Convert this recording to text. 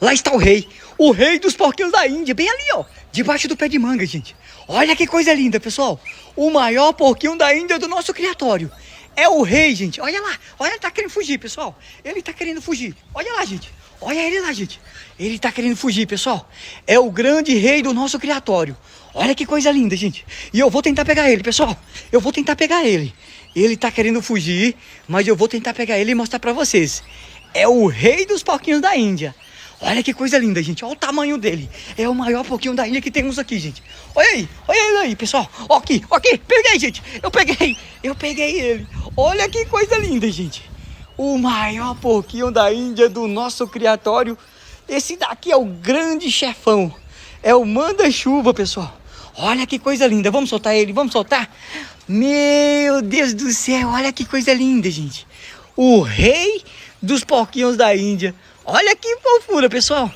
Lá está o rei dos porquinhos da Índia, bem ali, ó, debaixo do pé de manga, gente. Olha que coisa linda, pessoal. O maior porquinho da Índia do nosso criatório. É o rei, gente. Olha lá, olha, ele tá querendo fugir, pessoal. Ele tá querendo fugir. Olha lá, gente. Olha ele lá, gente. Ele tá querendo fugir, pessoal. É o grande rei do nosso criatório. Olha que coisa linda, gente. E eu vou tentar pegar ele, pessoal. Eu vou tentar pegar ele. Ele tá querendo fugir, mas eu vou tentar pegar ele e mostrar pra vocês. É o rei dos porquinhos da Índia. Olha que coisa linda, gente. Olha o tamanho dele. É o maior porquinho da Índia que temos aqui, gente. Olha ele aí, pessoal. Ó aqui, ó aqui. Peguei, gente. Eu peguei ele. Olha que coisa linda, gente. O maior porquinho da Índia do nosso criatório. Esse daqui é o grande chefão. É o manda-chuva, pessoal. Olha que coisa linda. Vamos soltar ele, vamos soltar. Meu Deus do céu, olha que coisa linda, gente. O rei dos porquinhos da Índia. Olha que fofura, pessoal.